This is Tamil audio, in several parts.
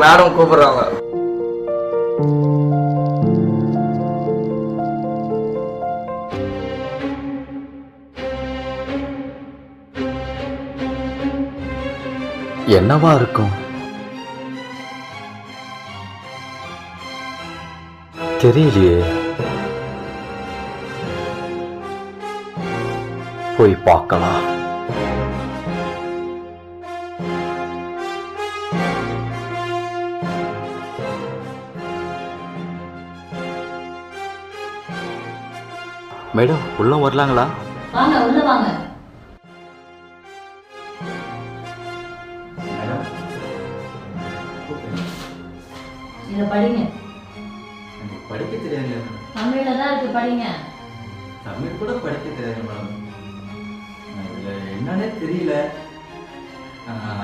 மேடம் கூப்பிடுறாங்க. என்னவா இருக்கும்? தெரியலையே. போய் பார்க்கலாம். மேடம் உள்ள வரலாங்களா? வாங்க, உள்ள வாங்க. இத படிங்க. படிக்க தெரியாது. தமிழ்ல தான் இருக்கு, படிங்க. தமிழ் கூட படிக்க தெரியாது மேடம். இதுல என்னன்னே தெரியல.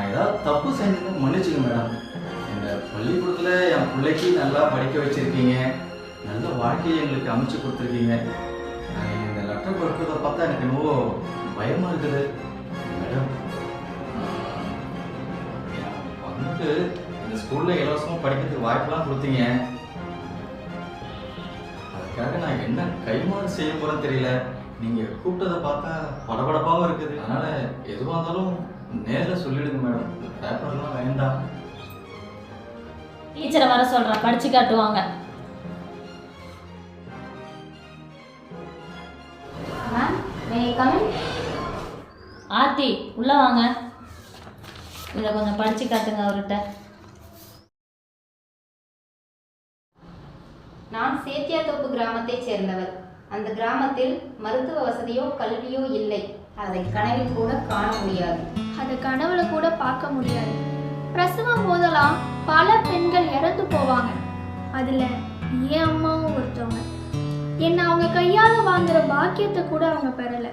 ஏதாவது தப்பு செஞ்சது மன்னிச்சுங்க மேடம். இந்த பள்ளிக்கூடத்துல என் பிள்ளைக்கு நல்லா படிக்க வச்சிருக்கீங்க, நல்ல வாழ்க்கையை எங்களுக்கு அமைச்சு கொடுத்துருக்கீங்க. இந்த லெட்டர் கொடுக்கறத பார்த்தா எனக்கு என்னவோ பயமா இருக்குது மேடம். வந்துட்டு இந்த ஸ்கூல்ல இலவசமா படிக்கிறதுக்கு வாய்ப்பெல்லாம் கொடுத்தீங்க. அதுக்காக நான் என்ன கைமாறு செய்ய போறேன்னு தெரியல. நீங்க கூப்பிட்டதை பார்த்தா படபடப்பாவும் இருக்குது. அதனால எதுவாக இருந்தாலும் நேரில் சொல்லிடுங்க மேடம். பேப்பர்லாம் வேண்டாம். டீச்சரை வர சொல்றேன், படிச்சு காட்டுவாங்க. ஆர்த்தி உள்ள வாங்க. இதை கொஞ்சம் படிச்சு காட்டுங்க அவர்கிட்ட. நான் சேத்தியாத்தோப்பு கிராமத்தைச் சேர்ந்தவர். அந்த கிராமத்தில் மருத்துவ வசதியோ கல்வியோ இல்லை. அதை கனவில் கூட காண முடியாது. அதை கனவுல கூட பார்க்க முடியாது. பிரசவம் போதெல்லாம் பல பெண்கள் இறந்து போவாங்க. அதுல என் அம்மாவும் ஒருத்தவங்க. என்னை அவங்க கையால வாங்குற பாக்கியத்தை கூட அவங்க பெறல.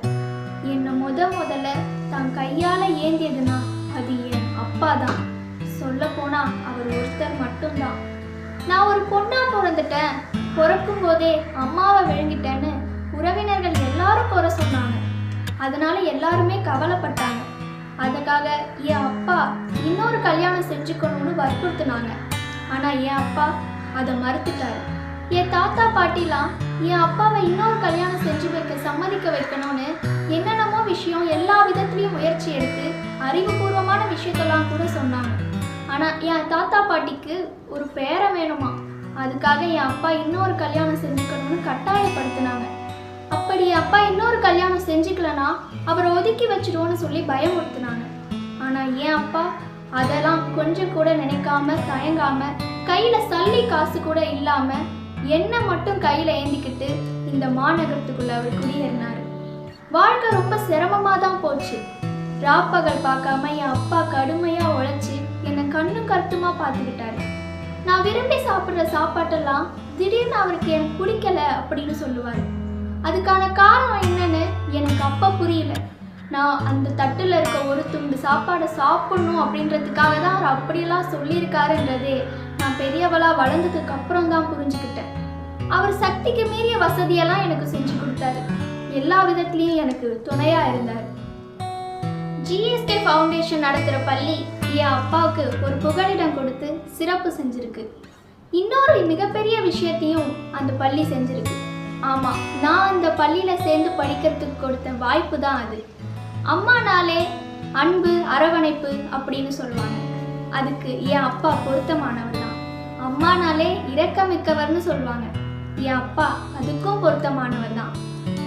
என்னை முதல்ல தான் கையால ஏந்தியதுன்னா அது என் அப்பா தான். சொல்ல போனா அவர் ஒருத்தர் மட்டும்தான். நான் ஒரு பொண்ணா பிறந்துட்டேன், பிறக்கும் போதே அம்மாவை விழுங்கிட்டேன்னு உறவினர்கள் எல்லாரும் குறை சொன்னாங்க. அதனால எல்லாருமே கவலைப்பட்டாங்க. அதுக்காக என் அப்பா இன்னொரு கல்யாணம் செஞ்சுக்கணும்னு வற்புறுத்தினாங்க. ஆனா என் அப்பா அதை மறுத்துட்டாரு. என் தாத்தா பாட்டிலாம் என் அப்பாவை இன்னொரு கல்யாணம் செஞ்சு வைக்க சம்மதிக்க வைக்கணும்னு என்னென்னமோ விஷயம் எல்லா விதத்துலையும் முயற்சி எடுத்து அறிவுபூர்வமான விஷயத்தெல்லாம் கூட சொன்னாங்க. ஆனா என் தாத்தா பாட்டிக்கு ஒரு பேரன் வேணுமா, அதுக்காக என் அப்பா இன்னொரு கல்யாணம் செஞ்சுக்கணும்னு கட்டாயப்படுத்தினாங்க. அப்படி என் அப்பா இன்னொரு கல்யாணம் செஞ்சுக்கலனா அவரை ஒதுக்கி வச்சிடுவோன்னு சொல்லி பயமுறுத்தினாங்க. ஆனா என் அப்பா அதெல்லாம் கொஞ்சம் கூட நினைக்காம தயங்காம கையில சல்லி காசு கூட இல்லாம என்ன மட்டும் கையில ஏந்திக்கிட்டு இந்த மாநகரத்துக்குள்ள அவர் குடியேறினாரு. வாழ்க்கை ரொம்ப சிரமமா தான் போச்சு. ராப்பகல் பார்க்காம என் அப்பா கடுமையா உழைச்சி என்னை கண்ணு கருத்துமா பார்த்துக்கிட்டாரு. நான் விரும்பி சாப்பிட்ற சாப்பாட்டெல்லாம் திடீர்னு அவருக்கு எனக்கு பிடிக்கல அப்படின்னு சொல்லுவாரு. அதுக்கான காரணம் என்னன்னு எனக்கு அப்பா புரியல. நான் அந்த தட்டுல இருக்க ஒரு துண்டு சாப்பாடை சாப்பிடணும் அப்படின்றதுக்காக தான் அவர் அப்படியெல்லாம் சொல்லியிருக்காருன்றதே நான் பெரியவளா வளர்ந்ததுக்கு அப்புறம் தான் புரிஞ்சுக்கிட்டேன். அவர் சக்திக்கு மீறிய வசதியெல்லாம் எனக்கு செஞ்சு கொடுத்தாரு. எல்லா விதத்துலயும் எனக்கு துணையா இருந்தார். ஜிஎஸ்கே ஃபவுண்டேஷன் நடத்துகிற பள்ளி என் அப்பாவுக்கு ஒரு புகலிடம் கொடுத்து சிறப்பு செஞ்சிருக்கு. இன்னொரு மிகப்பெரிய விஷயத்தையும் அந்த பள்ளி செஞ்சிருக்கு. ஆமாம், நான் அந்த பள்ளியில் சேர்ந்து படிக்கிறதுக்கு கொடுத்த வாய்ப்பு தான் அது. அம்மானாலே அன்பு அரவணைப்பு அப்படின்னு சொல்லுவாங்க. அதுக்கு என் அப்பா பொருத்தமானவர் தான். அம்மானாலே இரக்கமிக்கவர்னு சொல்லுவாங்க. என் அப்பா அதுக்கும் பொருத்தமானவர் தான்.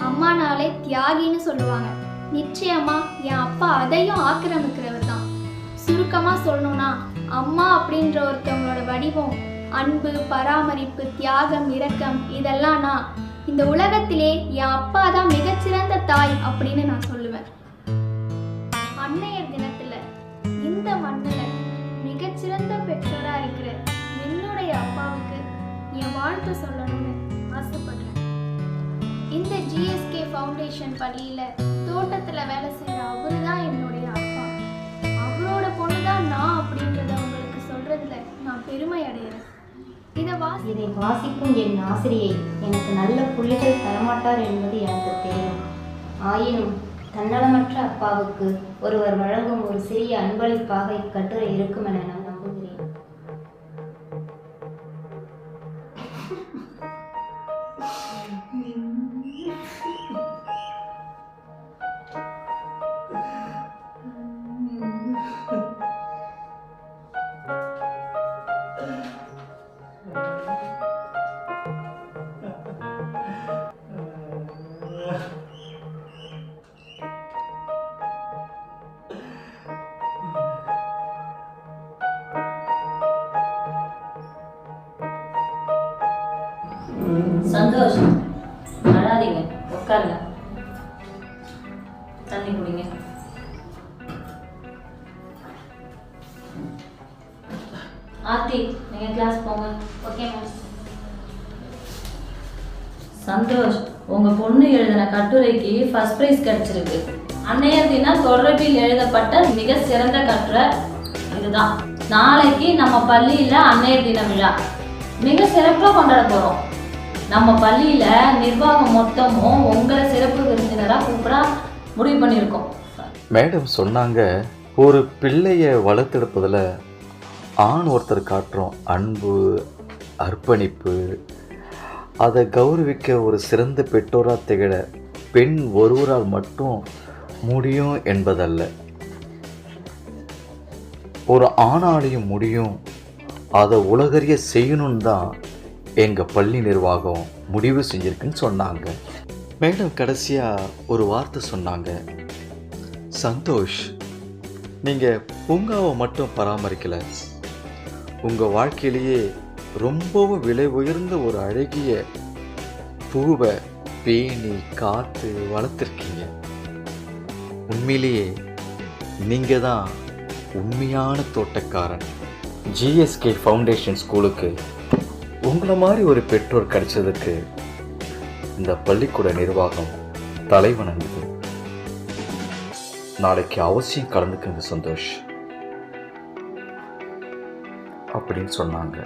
அம்மானாலே தியாகின்னு சொல்லுவாங்க. நிச்சயமா என் அப்பா அதையும் ஆக்கிரமிக்கிறவர் தான். சுருக்கமா சொல்லணும்னா அம்மா அப்படின்ற ஒருத்தவங்களோட வடிவம் அன்பு, பராமரிப்பு, தியாகம், இரக்கம் இதெல்லாம் நான் இந்த உலகத்திலே என் அப்பா தான் மிகச்சிறந்த தாய் அப்படின்னு நான் சொல்லுவேன். அன்னையர் தினத்துல இந்த மண்ணுல மிகச்சிறந்த பெற்றோரா இருக்கிற என்னுடைய அப்பாவுக்கு என் வாழ்த்து சொல்லணும்னு ஆசைப்படுறேன். இந்த ஜிஎஸ்கே ஃபவுண்டேஷன் பள்ளியில தோட்டத்துல வேலை செய்யற அவரு தான் என்னுடைய அப்பா. அவரோட பொண்ணு தான் நான் அப்படின்றத உங்களுக்கு சொல்றதுல நான் பெருமை அடைகிறேன். இதை வாசிக்கும் என் ஆசிரியை எனக்கு நல்ல புள்ளிகள் தரமாட்டார் என்பது எனக்கு தெரியும். ஆயினும் தன்னலமற்ற அப்பாவுக்கு ஒருவர் வழங்கும் ஒரு சிறிய அன்பளிப்பாக இக்கட்டுரை இருக்கும் என நான் நம்புகிறேன். சந்தோஷ், அழாதீங்க, உட்காருங்க. தண்ணி குடிங்க. ஆர்த்தி, நீங்க கிளாஸ் போங்க. Okay ma'am. சந்தோஷ், உங்க பொண்ணு எழுதின கட்டுரைக்கு ஃபர்ஸ்ட் பிரைஸ் கிடைச்சிருக்கு. அன்னையர் தினம் தொடர்பில் எழுதப்பட்ட மிக சிறந்த கட்டுரை இதுதான். நாளைக்கு நம்ம பள்ளியில அன்னையர் தின விழா மிக சிறப்பாக கொண்டாட போறோம். நம்ம பள்ளியில நிர்வாகம் மொத்தமும் உங்களை சிறப்பு விருந்தினராக கூப்பிட முடிவு பண்ணியிருக்கோம். மேடம் சொன்னாங்க, ஒரு பிள்ளையை வளர்த்தெடுப்பதில் ஆண் ஒருத்தர் காட்டுறோம் அன்பு, அர்ப்பணிப்பு, அதை கௌரவிக்க ஒரு சிறந்த பெற்றோராக திகழ பெண் ஒருவரால் மட்டும் முடியும் என்பதல்ல, ஒரு ஆணாலையும் முடியும், அதை உலகறிய செய்யணும்னு தான் எங்கள் பள்ளி நிர்வாகம் முடிவு செஞ்சிருக்குன்னு சொன்னாங்க. மேடம் கடைசியாக ஒரு வார்த்தை சொன்னாங்க, சந்தோஷ், நீங்கள் பூங்காவை மட்டும் பராமரிக்கலை, உங்கள் வாழ்க்கையிலேயே ரொம்பவும் விலை உயர்ந்த ஒரு அழகிய பூவை பேணி காத்து வளர்த்துருக்கீங்க. உண்மையிலேயே நீங்கள் தான் உண்மையான தோட்டக்காரன். ஜிஎஸ்கே ஃபவுண்டேஷன் ஸ்கூலுக்கு உங்களை மாதிரி ஒரு பெற்றோர் கிடைச்சதுக்கு இந்த பள்ளிக்கூட நிர்வாகம் தலைவணங்குது. நாளைக்கு அவசியம் கலந்துக்குங்க சந்தோஷ் அப்படின்னு சொன்னாங்க.